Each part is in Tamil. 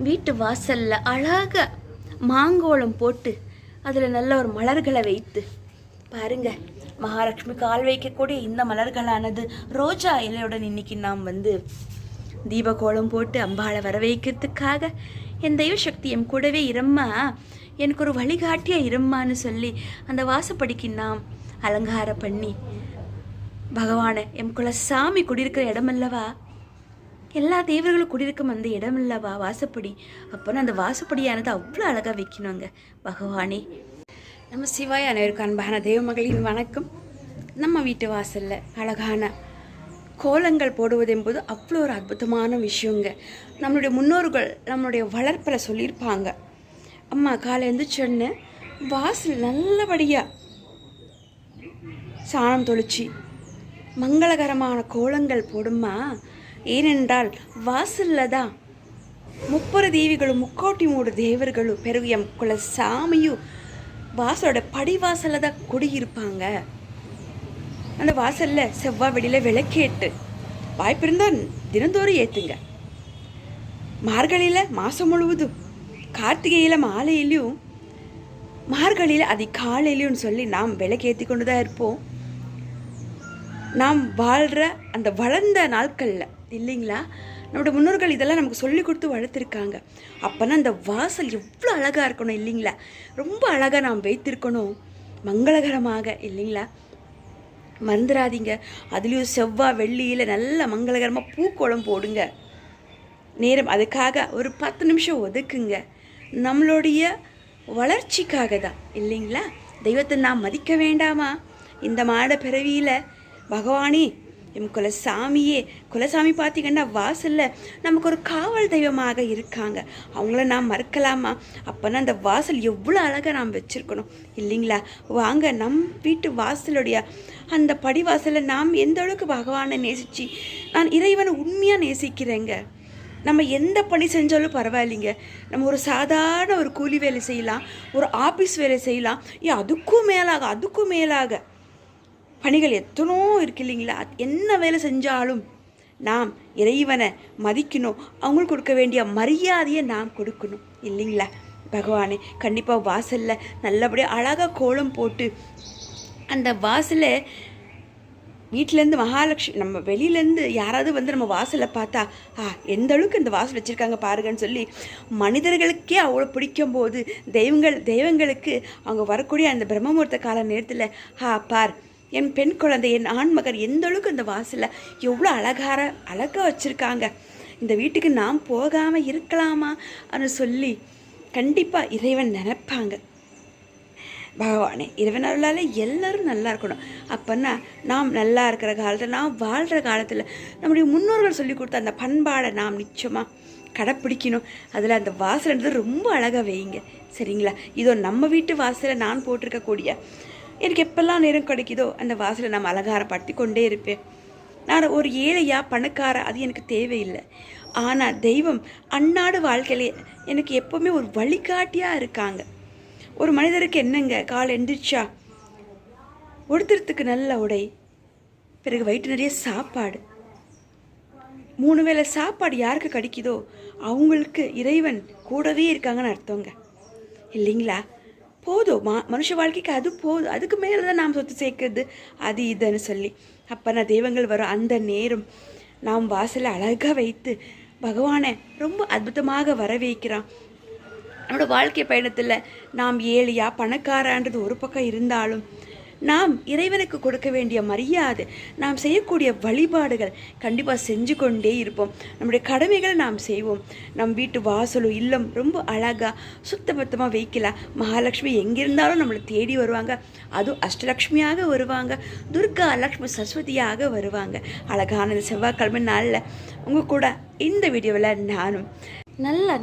வீட்டு வாசலில் அழகாக மாங்கோளம் போட்டு அதில் நல்ல ஒரு மலர்களை வைத்து பாருங்க. மகாலட்சுமி கால் வைக்கக்கூடிய இந்த மலர்களானது ரோஜா இலையுடன் இன்னைக்கு நாம் தீபகோளம் போட்டு அம்பாளை வர வைக்கிறதுக்காக என் தெய்வ சக்தி என் கூடவே இரும்மா, எனக்கு ஒரு வழிகாட்டியாக இரும்மான்னு சொல்லி அந்த வாசப்படிக்கு நாம் அலங்காரம் பண்ணி பகவானை எம் குலசாமி குடியிருக்கிற இடமல்லவா, எல்லா தேவர்களும் குடியிருக்கும் அந்த இடம் இல்லவா வாசப்படி. அப்போனா அந்த வாசப்படியானது அவ்வளோ அழகாக வைக்கணுங்க. பகவானே நம்ம சிவாய அனைவருக்கும் அன்பான தெய்வ மகளின் வணக்கம். நம்ம வீட்டு வாசலில் அழகான கோலங்கள் போடுவது என்பது அவ்வளோ ஒரு அற்புதமான விஷயங்க. நம்மளுடைய முன்னோர்கள் நம்மளுடைய வளர்ப்பில் சொல்லியிருப்பாங்க, அம்மா காலை எழுந்திரிச்சோன்னு வாசல் நல்லபடியாக சாணம் தொளிச்சு மங்களகரமான கோலங்கள் போடுமா. ஏனென்றால் வாசலில் தான் 30 தேவிகளும் 3 தேவர்களும் பெருகு எம் குல சாமியும் வாசலோட படிவாசலில் தான் குடியிருப்பாங்க. அந்த வாசலில் செவ்வாய் வெளியில் விளக்கேட்டு வாய்ப்பு இருந்தால் தினந்தோறும் ஏற்றுங்க. மார்கழியில் மாதம் முழுவதும், கார்த்திகையில் மாலையிலையும், மார்கழியில் அதிகாலையிலையும் சொல்லி நாம் விளக்கேற்றி கொண்டு தான் இருப்போம். நாம் வாழ்கிற அந்த வளர்ந்த நாட்களில் இல்லைங்களா, நம்மளோட முன்னோர்கள் இதெல்லாம் நமக்கு சொல்லி கொடுத்து வளர்த்துருக்காங்க. அப்போனா அந்த வாசல் எவ்வளோ அழகாக இருக்கணும் இல்லைங்களா, ரொம்ப அழகாக நாம் வைத்திருக்கணும் மங்களகரமாக இல்லைங்களா. மறந்துடாதீங்க, அதுலேயும் செவ்வாய் வெள்ளியில் நல்ல மங்களகரமாக பூக்கோளம் போடுங்க. நேரம் அதுக்காக ஒரு 10 நிமிஷம் ஒதுக்குங்க. நம்மளுடைய வளர்ச்சிக்காக தான் இல்லைங்களா. தெய்வத்தை நாம் மதிக்க வேண்டாமா? இந்த மாட பிறவியில் பகவானே எம் குலசாமியே, குலசாமி பார்த்திங்கன்னா வாசலில் நமக்கு ஒரு காவல் தெய்வமாக இருக்காங்க. அவங்கள நாம் மறக்கலாமா? அப்போனா அந்த வாசல் எவ்வளோ அழகாக நாம் வச்சுருக்கணும் இல்லைங்களா. வாங்க நம் வீட்டு வாசலுடைய அந்த படிவாசலில் நாம் எந்த அளவுக்கு பகவானை நேசித்து, நான் இறைவனை உண்மையாக நேசிக்கிறேங்க. நம்ம எந்த பணி செஞ்சாலும் பரவாயில்லைங்க. நம்ம ஒரு சாதாரண ஒரு கூலி வேலை செய்யலாம், ஒரு ஆஃபீஸ் வேலை செய்யலாம், அதுக்கும் மேலாக பணிகள் எத்தனோ இருக்கு இல்லைங்களா. என்ன வேலை செஞ்சாலும் நாம் இறைவனை மதிக்கணும், அவங்களுக்கு கொடுக்க வேண்டிய மரியாதையை நாம் கொடுக்கணும் இல்லைங்களா. பகவானே கண்டிப்பாக வாசலில் நல்லபடியாக அழகாக கோலம் போட்டு அந்த வாசலை வீட்டிலேருந்து மகாலட்சுமி, நம்ம வெளியிலேருந்து யாராவது நம்ம வாசலை பார்த்தா எந்த அளவுக்கு இந்த வாசல் வச்சுருக்காங்க பாருங்கன்னு சொல்லி மனிதர்களுக்கே அவ்வளோ பிடிக்கும் போது தெய்வங்களுக்கு அவங்க வரக்கூடிய அந்த பிரம்மமுகூர்த்த கால நேரத்தில் பார் என் பெண் குழந்தை, என் ஆண்மகன் எந்த அளவுக்கு இந்த வாசலை எவ்வளோ அழகாக வச்சுருக்காங்க, இந்த வீட்டுக்கு நாம் போகாமல் இருக்கலாமா அப்படின்னு சொல்லி கண்டிப்பாக இறைவன் நினைப்பாங்க. பகவானே இறைவன் அருளால் எல்லோரும் நல்லா இருக்கணும். அப்போன்னா நாம் நல்லா இருக்கிற காலத்தில், நாம் வாழ்கிற காலத்தில் நம்முடைய முன்னோர்கள் சொல்லி கொடுத்த அந்த பண்பாடை நாம் நிச்சயமாக கடைப்பிடிக்கணும். அதில் அந்த வாசல்ன்றது ரொம்ப அழகாக வைங்க சரிங்களா. இதோ நம்ம வீட்டு வாசலை நான் போட்டிருக்கக்கூடிய, எனக்கு எப்பெல்லாம் நேரம் கிடைக்குதோ அந்த வாசலை நான் அலங்காரப்படுத்தி கொண்டே இருப்பேன். நான் ஒரு ஏழையா பணக்கார அது எனக்கு தேவையில்லை. ஆனால் தெய்வம் அன்னாடு வாழ்க்கையிலே எனக்கு எப்போவுமே ஒரு வழிகாட்டியாக இருக்காங்க. ஒரு மனிதருக்கு என்னங்க, காலை எந்திரிச்சா உடுத்துறதுக்கு நல்ல உடை, பிறகு வயிற்று நிறைய சாப்பாடு, 3 வேளை சாப்பாடு யாருக்கு கிடைக்குதோ அவங்களுக்கு இறைவன் கூடவே இருக்காங்கன்னு அர்த்தங்க இல்லைங்களா. போதும், மனுஷ வாழ்க்கைக்கு அது போதும், அதுக்கு மேலே தான் நாம் சொத்து சேர்க்குறது அது இதுன்னு சொல்லி. அப்போ நான் தெய்வங்கள் வரும் அந்த நேரம் நாம் வாசலை அழகாக வைத்து பகவானை ரொம்ப அற்புதமாக வர வைக்கிறான். நம்மளோட வாழ்க்கை பயணத்தில் நாம் ஏழையா பணக்காரன்றது ஒரு பக்கம் இருந்தாலும் நாம் இறைவனுக்கு கொடுக்க வேண்டிய மரியாதை, நாம் செய்யக்கூடிய வழிபாடுகள் கண்டிப்பாக செஞ்சு கொண்டே இருப்போம். நம்முடைய கடமைகளை நாம் செய்வோம். நம் வீட்டு வாசலும் இல்லம் ரொம்ப அழகாக சுத்தபத்தமாக வைக்கலாம். மகாலட்சுமி எங்கிருந்தாலும் நம்மளை தேடி வருவாங்க. அதுவும் அஷ்டலக்ஷ்மியாக வருவாங்க, துர்கா லக்ஷ்மி சரஸ்வதியாக வருவாங்க. அழகான செவ்வாய்க்கிழமை நாளில் உங்கள் கூட இந்த வீடியோவில் நானும்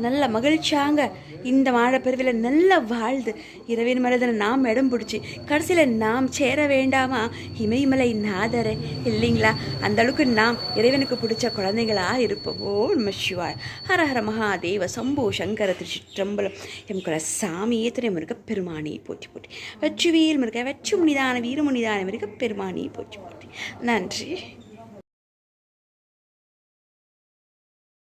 நல்ல மகிழ்ச்சியாங்க இந்த மாட பிறவியில் நல்லா வாழ்ந்து இரவின் மரதனை நாம் இடம் பிடிச்சி கடைசியில் நாம் சேர வேண்டாமா இமயமலை நாதரை இல்லைங்களா. அந்த அளவுக்கு நாம் இறைவனுக்கு பிடிச்ச குழந்தைகளாக இருப்போம். ஓ நம சிவாய், ஹர ஹர மகாதேவ சம்போ சங்கர திருச்சிற்றம்பலம். எம் குல சாமியே துணை முருக பெருமானி போற்றி போற்றி, வெற்றி வீல் முருக வெற்றி முனிதான வீரமுனிதான முருக பெருமானி போற்றி போற்றி. நன்றி.